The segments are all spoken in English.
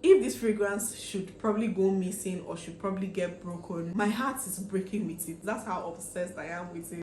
If this fragrance should probably go missing or should probably get broken, my heart is breaking with it. That's how obsessed I am with it.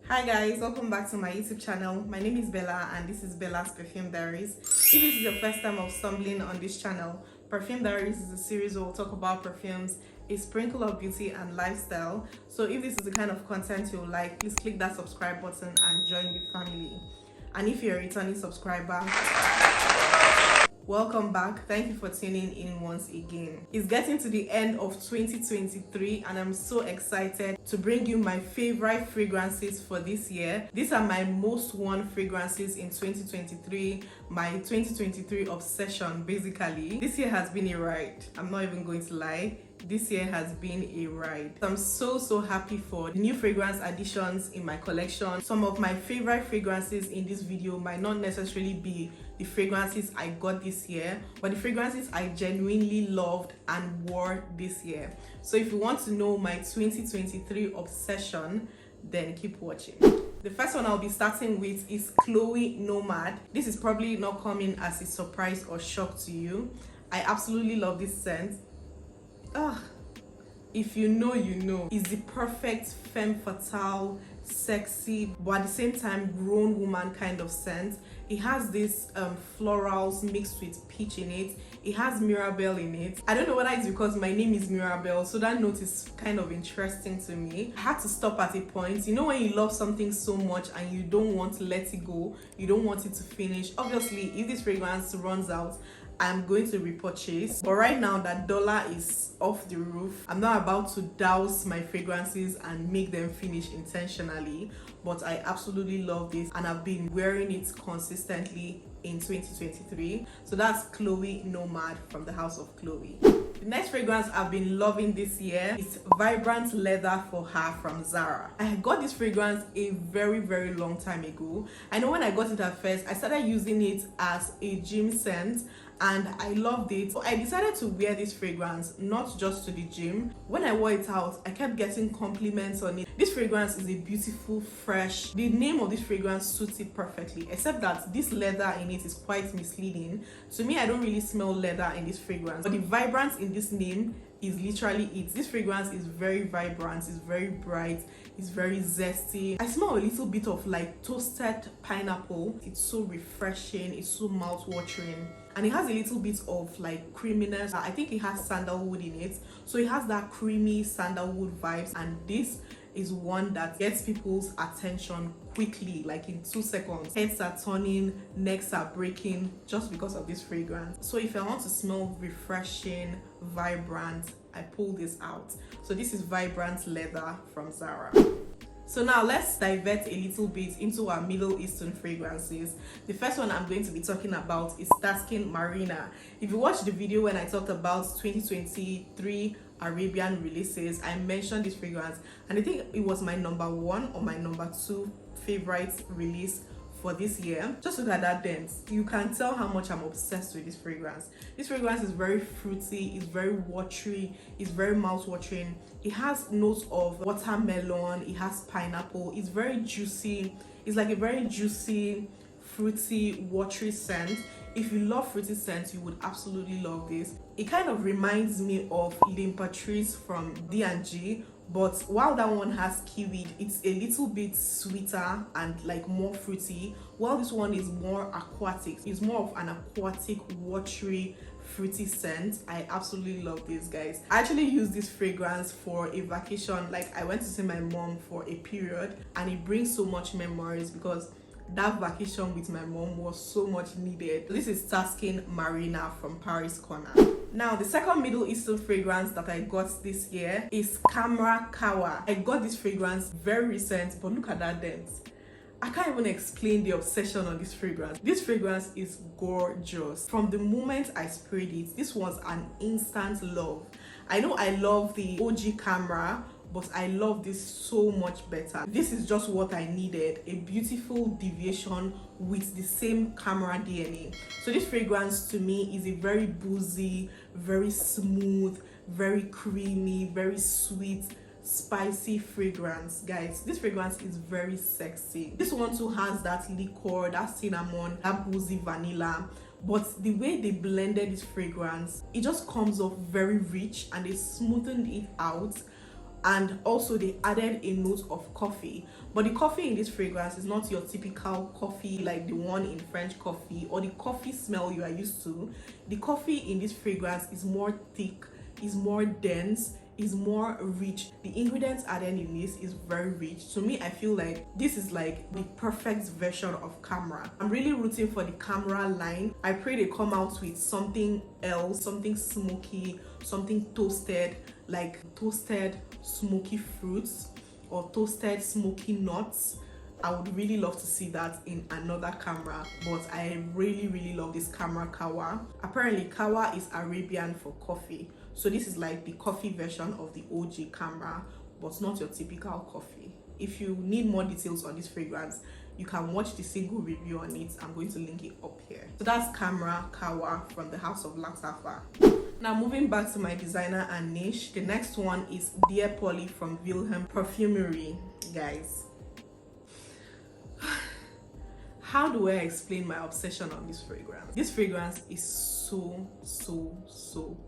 Hi guys, welcome back to my YouTube channel. My name is Bella and this is Bella's Perfume Diaries. If this is your first time of stumbling on this channel, Perfume Diaries is a series where we'll talk about perfumes, a sprinkle of beauty and lifestyle. So if this is the kind of content you'll like, please click that subscribe button and join the family. And if you're a returning subscriber, welcome back. Thank you for tuning in once again. It's getting to the end of 2023 and I'm so excited to bring you my favorite fragrances for this year. These are my most worn fragrances in 2023, my 2023 obsession basically. This year has been a ride. I'm not even going to lie. This year has been a ride. I'm so happy for the new fragrance additions in my collection. Some of my favorite fragrances in this video might not necessarily be the fragrances I got this year, but the fragrances I genuinely loved and wore this year. So if you want to know my 2023 obsession, then keep watching. The first one I'll be starting with is Chloe Nomad. This is probably not coming as a surprise or shock to you. I absolutely love this scent. If you know, you know. It's the perfect femme fatale, sexy, but at the same time grown woman kind of scent. It has this florals mixed with peach in it. It has Mirabelle in it. I don't know whether it's because my name is Mirabelle, so that note is kind of interesting to me. I had to stop at a point. You know when you love something so much and you don't want to let it go, you don't want it to finish. Obviously, if this fragrance runs out, I'm going to repurchase, but right now that dollar is off the roof. I'm not about to douse my fragrances and make them finish intentionally, but I absolutely love this and I've been wearing it consistently in 2023. So that's Chloe Nomad from the house of Chloe. The next fragrance I've been loving this year is Vibrant Leather for Her from Zara. I got this fragrance a very long time ago. I know when I got it at first, I started using it as a gym scent and I loved it. So I decided to wear this fragrance not just to the gym. When I wore it out, I kept getting compliments on it. This fragrance is a beautiful, fresh. The name of this fragrance suits it perfectly, except that this leather in it is quite misleading. To me, I don't really smell leather in this fragrance, but the vibrance in this name is literally it. This fragrance is very vibrant, it's very bright, it's very zesty. I smell a little bit of like toasted pineapple. It's so refreshing, it's so mouth-watering, and it has a little bit of like creaminess. I think it has sandalwood in it, so it has that creamy sandalwood vibes, and this is one that gets people's attention quickly, like in 2 seconds. Heads are turning, necks are breaking just because of this fragrance. So if I want to smell refreshing, vibrant, I pull this out. So this is Vibrant Leather from Zara. So now let's divert a little bit into our Middle Eastern fragrances. The first one I'm going to be talking about is Taskin Marina. If you watched the video when I talked about 2023 Arabian releases, I mentioned this fragrance and I think it was my number 1 or my number 2 favorite release for this year. Just look at that dent. You can tell how much I'm obsessed with this fragrance. This fragrance is very fruity, it's very watery, it's very mouth-watering. It has notes of watermelon, it has pineapple, it's very juicy. It's like a very juicy, fruity, watery scent. If you love fruity scents, you would absolutely love this. It kind of reminds me of L'Imperatrice from D&G, but while that one has kiwi, it's a little bit sweeter and like more fruity, while this one is more aquatic. It's more of an aquatic, watery, fruity scent. I absolutely love this, guys. I actually used this fragrance for a vacation. Like I went to see my mom for a period and it brings so much memories because that vacation with my mom was so much needed. This is Taskin Marina from Paris Corner. Now, the second Middle Eastern fragrance that I got this year is Kawa. I got this fragrance very recent, but look at that dent. I can't even explain the obsession on this fragrance. This fragrance is gorgeous. From the moment I sprayed it, this was an instant love. I know I love the OG camera, but I love this so much better. This is just what I needed, a beautiful deviation with the same camera DNA. So this fragrance to me is a very boozy, very smooth, very creamy, very sweet, spicy fragrance. Guys, this fragrance is very sexy. This one too has that liquor, that cinnamon, that boozy vanilla, but the way they blended this fragrance, it just comes off very rich, and they smoothened it out. And also they added a note of coffee, but the coffee in this fragrance is not your typical coffee like the one in French coffee or the coffee smell you are used to. The coffee in this fragrance is more thick, is more dense, is more rich. The ingredients added in this is very rich. To me, I feel like this is like the perfect version of Camera. I'm really rooting for the Camera line. I pray they come out with something else, something smoky, something toasted, like toasted smoky fruits or toasted smoky nuts. I would really love to see that in another Camera, but I really love this Camera Kawa. Apparently Kawa is Arabian for coffee, so this is like the coffee version of the OG Camera, but not your typical coffee. If you need more details on this fragrance, you can watch the single review on it. I'm going to link it up here. So that's Camera Kawa from the house of Latafa. Now moving back to my designer and niche, the next one is Dear Polly from Wilhelm Perfumery. Guys, how do I explain my obsession on this fragrance? This fragrance is so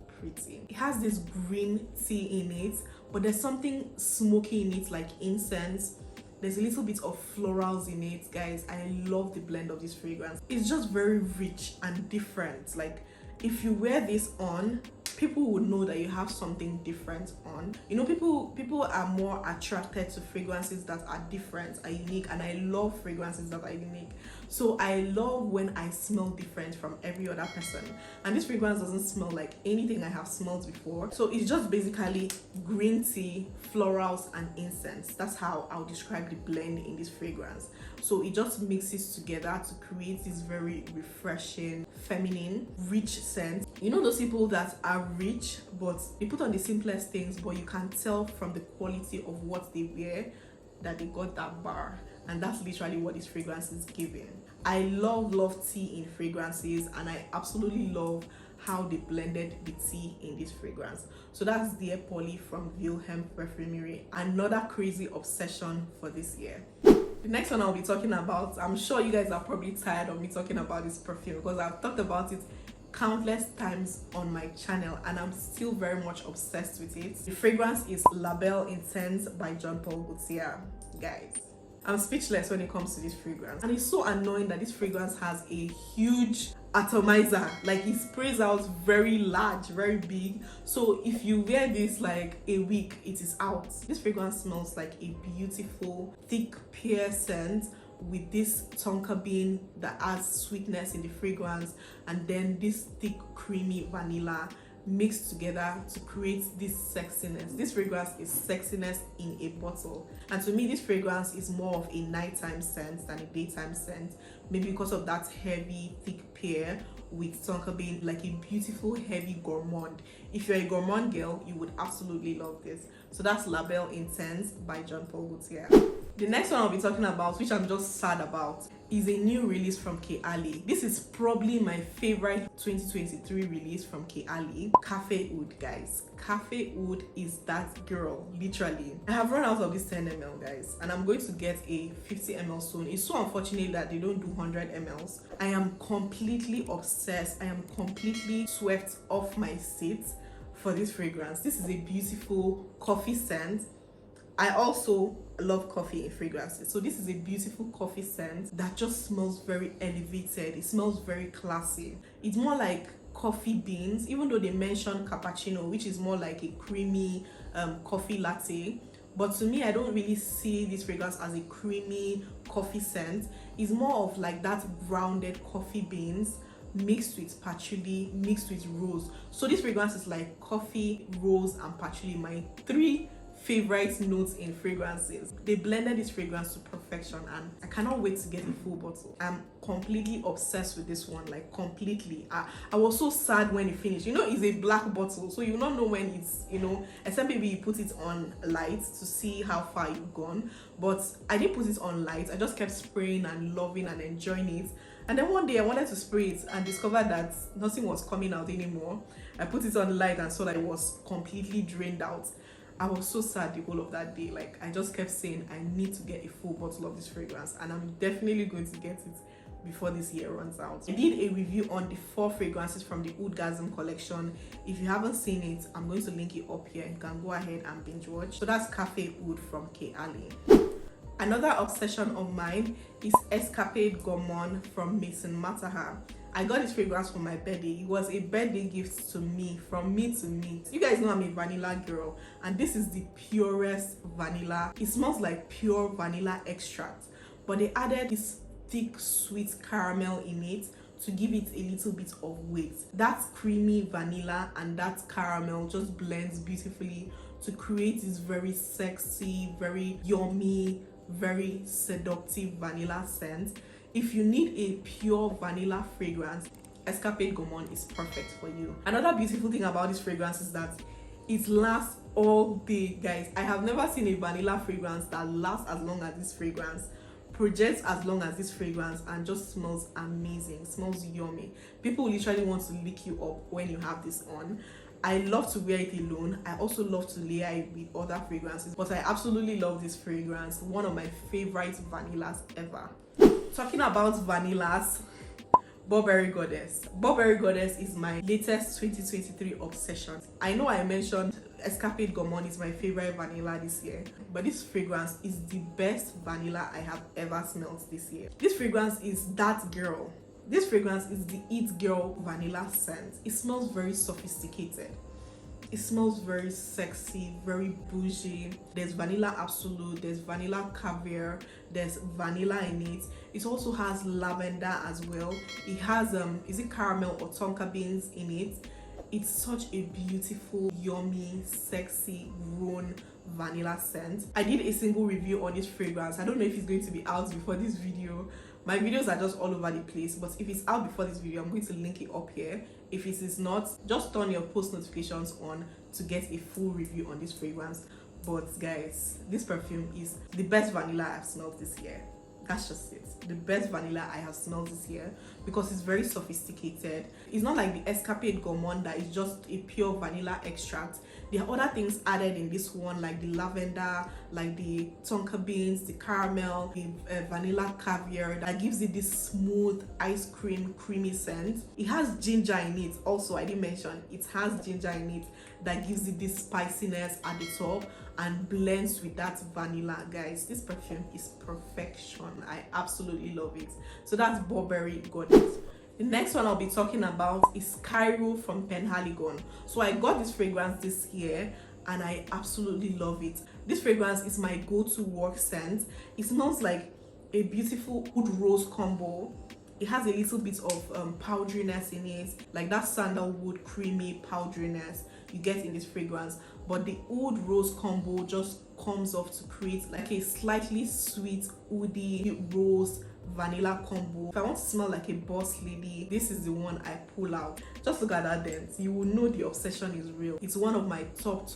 pretty. It has this green tea in it, but there's something smoky in it, like incense. There's a little bit of florals in it. Guys, I love the blend of this fragrance. It's just very rich and different. Like, if you wear this on, people would know that you have something different on. You know, people are more attracted to fragrances that are different, are unique, and I love fragrances that are unique. So I love when I smell different from every other person, and this fragrance doesn't smell like anything I have smelled before. So it's just basically green tea, florals, and incense. That's how I'll describe the blend in this fragrance. So it just mixes together to create this very refreshing, feminine, rich scent. You know those people that are rich, but they put on the simplest things, but you can tell from the quality of what they wear that they got that bar. And that's literally what this fragrance is giving. I love tea in fragrances, and I absolutely love how they blended the tea in this fragrance. So that's Dear Polly from Wilhelm Perfumery. Another crazy obsession for this year. The next one I'll be talking about, I'm sure you guys are probably tired of me talking about this perfume because I've talked about it countless times on my channel and I'm still very much obsessed with it. The fragrance is La Belle Intense by Jean Paul Gaultier. Guys, I'm speechless when it comes to this fragrance, and it's so annoying that this fragrance has a huge atomizer. Like, it sprays out very large, very big, so if you wear this like a week, it is out. This fragrance smells like a beautiful thick pear scent with this tonka bean that adds sweetness in the fragrance, and then this thick creamy vanilla mixed together to create this sexiness. This fragrance is sexiness in a bottle, and to me this fragrance is more of a nighttime scent than a daytime scent, maybe because of that heavy thick pear with tonka bean, like a beautiful heavy gourmand. If you're a gourmand girl, you would absolutely love this. So that's La Belle Intense by Jean Paul Gaultier. The next one I'll be talking about, which I'm just sad about, is a new release from Kayali. This is probably my favorite 2023 release from Kayali. Cafe Oud, guys. Cafe Oud is that girl, literally. I have run out of this 10 ml, guys, and I'm going to get a 50 ml soon. It's so unfortunate that they don't do 100 mls. I am completely obsessed. I am completely swept off my seat for this fragrance. This is a beautiful coffee scent. I also love coffee in fragrances, so this is a beautiful coffee scent that just smells very elevated. It smells very classy. It's more like coffee beans, even though they mention cappuccino, which is more like a creamy coffee latte. But to me, I don't really see this fragrance as a creamy coffee scent. It's more of like that grounded coffee beans mixed with patchouli, mixed with rose. So this fragrance is like coffee, rose, and patchouli, my three favorite notes in fragrances. They blended this fragrance to perfection, and I cannot wait to get a full bottle. I'm completely obsessed with this one, like completely. I was so sad when it finished. You know, it's a black bottle, so you will not know when it's, you know, except maybe you put it on light to see how far you've gone. But I didn't put it on light. I just kept spraying and loving and enjoying it. And then one day I wanted to spray it and discovered that nothing was coming out anymore. I put it on the light and saw that it was completely drained out. I was so sad the whole of that day. Like, I just kept saying I need to get a full bottle of this fragrance, and I'm definitely going to get it before this year runs out. I did a review on the 4 fragrances from the Oudgasm collection. If you haven't seen it, I'm going to link it up here. You can go ahead and binge watch. So that's Cafe Oud from K. Ali. Another obsession of mine is Escapade Gan from Maison Mataha. I got this fragrance for my birthday. It was a birthday gift to me, from me to me. You guys know I'm a vanilla girl, and this is the purest vanilla. It smells like pure vanilla extract, but they added this thick sweet caramel in it to give it a little bit of weight. That creamy vanilla and that caramel just blends beautifully to create this very sexy, very yummy, very seductive vanilla scent. If you need a pure vanilla fragrance, Escapade Gan is perfect for you. Another beautiful thing about this fragrance is that it lasts all day, guys. I have never seen a vanilla fragrance that lasts as long as this fragrance, projects as long as this fragrance, and just smells amazing, smells yummy. People literally want to lick you up when you have this on. I love to wear it alone. I also love to layer it with other fragrances, but I absolutely love this fragrance. One of my favorite vanillas ever. Talking about vanillas, Burberry Goddess. Burberry Goddess is my latest 2023 obsession. I know I mentioned Escapade Gan is my favorite vanilla this year, but this fragrance is the best vanilla I have ever smelled this year. This fragrance is that girl. This fragrance is the It Girl vanilla scent. It smells very sophisticated. It smells very sexy, very bougie. There's vanilla absolute, there's vanilla caviar, there's vanilla in it. It also has lavender as well. It has is it caramel or tonka beans in it. It's such a beautiful, yummy, sexy, grown vanilla scent. I did a single review on this fragrance. I don't know if it's going to be out before this video. My videos are just all over the place, but if it's out before this video, I'm going to link it up here. If it is not, just turn your post notifications on to get a full review on this fragrance. But guys, this perfume is the best vanilla I've smelled this year. That's just it. The best vanilla I have smelled this year, because it's very sophisticated. It's not like the Escapade Gan that is just a pure vanilla extract. There are other things added in this one, like the lavender, like the tonka beans, the caramel, the vanilla caviar that gives it this smooth ice cream creamy scent. It has ginger in it also. I didn't mention it has ginger in it that gives it this spiciness at the top and blends with that vanilla. Guys, this perfume is perfection. I absolutely love it. So that's Burberry Goddess. The next one I'll be talking about is Cairo from PERFUMES Gan. So I got this fragrance this year and I absolutely love it. This fragrance is my go-to work scent. It smells like a beautiful wood rose combo. It has a little bit of powderiness in it, like that sandalwood creamy powderiness you get in this fragrance, but the oud rose combo just comes off to create like a slightly sweet woody rose vanilla combo. If I want to smell like a boss lady, this is the one I pull out. Just look at that dent. You will know the obsession is real. It's one of my top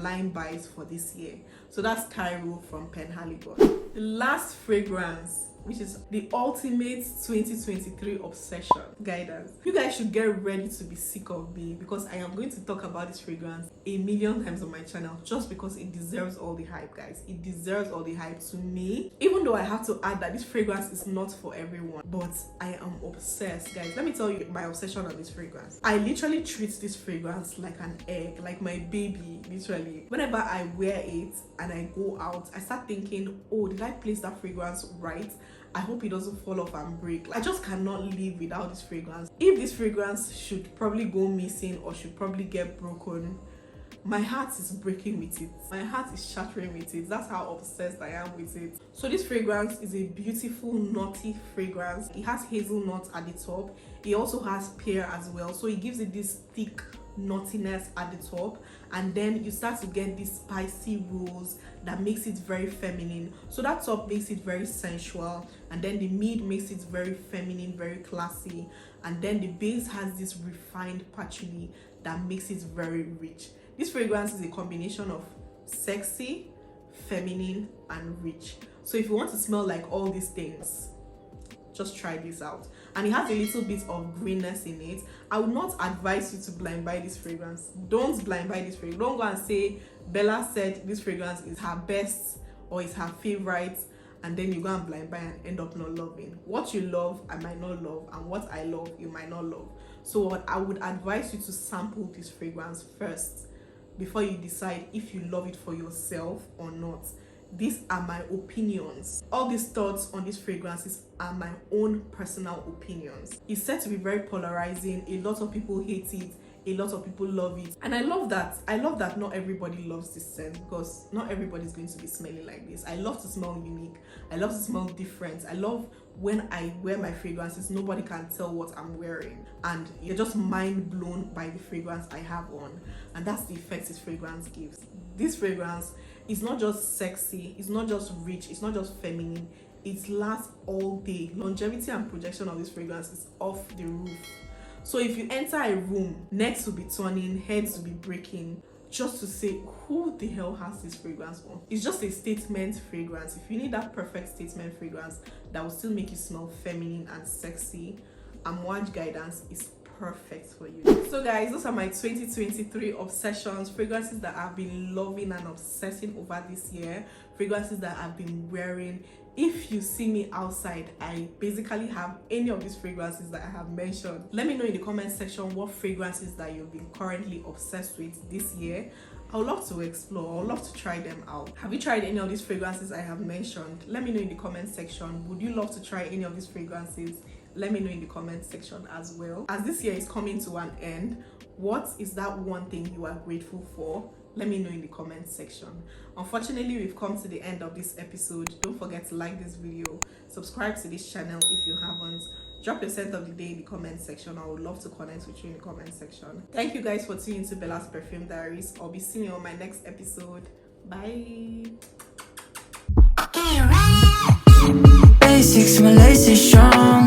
line buys for this year. So that's Cairo from PERFUMES Gan. The last fragrance, which is the ultimate 2023 obsession, guidance. You guys should get ready to be sick of me, because I am going to talk about this fragrance a million times on my channel, just because it deserves all the hype, guys. It deserves all the hype to me, even though I have to add that this fragrance is not for everyone, but I am obsessed, guys. Let me tell you my obsession on this fragrance. I literally treat this fragrance like an egg, like my baby, literally. Whenever I wear it and I go out, I start thinking, oh, did I place that fragrance right? I hope it doesn't fall off and break. I just cannot live without this fragrance. If this fragrance should probably go missing or should probably get broken, my heart is breaking with it. My heart is shattering with it. That's how obsessed I am with it. So this fragrance is a beautiful nutty fragrance. It has hazelnut at the top. It also has pear as well. So it gives it this thick nuttiness at the top, and then you start to get this spicy rose that makes it very feminine. So that top makes it very sensual, and then the mid makes it very feminine, very classy, and then the base has this refined patchouli that makes it very rich. This fragrance is a combination of sexy, feminine, and rich. So if you want to smell like all these things, just try this out. And it has a little bit of greenness in it. I would not advise you to blind buy this fragrance. Don't blind buy this fragrance. Don't go and say Bella said this fragrance is her best or is her favorite, and then you go and blind buy and end up not loving. What you love, I might not love, and what I love, you might not love. So what I would advise you to sample this fragrance first before you decide if you love it for yourself or not. These are my opinions. All these thoughts on these fragrances are my own personal opinions. It's said to be very polarizing. A lot of people hate it, a lot of people love it, and I love that not everybody loves this scent, because not everybody is going to be smelling like this. I love to smell unique, I love to smell different. I love when I wear my fragrances, nobody can tell what I'm wearing, and you're just mind blown by the fragrance I have on. And that's the effect this fragrance gives. This fragrance is not just sexy, it's not just rich, it's not just feminine, it lasts all day. Longevity and projection of this fragrance is off the roof. So if you enter a room, necks will be turning, heads will be breaking, just to say, who the hell has this fragrance on? It's just a statement fragrance. If you need that perfect statement fragrance that will still make you smell feminine and sexy, Amouage Guidance is perfect for you. So guys, those are my 2023 obsessions, fragrances that I've been loving and obsessing over this year, fragrances that I've been wearing. If you see me outside, I basically have any of these fragrances that I have mentioned. Let me know in the comment section what fragrances that you've been currently obsessed with this year. I would love to explore, I would love to try them out. Have you tried any of these fragrances I have mentioned? Let me know in the comment section. Would you love to try any of these fragrances? Let me know in the comment section as well. As this year is coming to an end, what is that one thing you are grateful for? Let me know in the comment section. Unfortunately, we've come to the end of this episode. Don't forget to like this video, subscribe to this channel if you haven't, drop your scent of the day in the comment section. I would love to connect with you in the comment section. Thank you guys for tuning into Bella's Perfume Diaries. I'll be seeing you on my next episode. Bye. Basics, my lace is strong.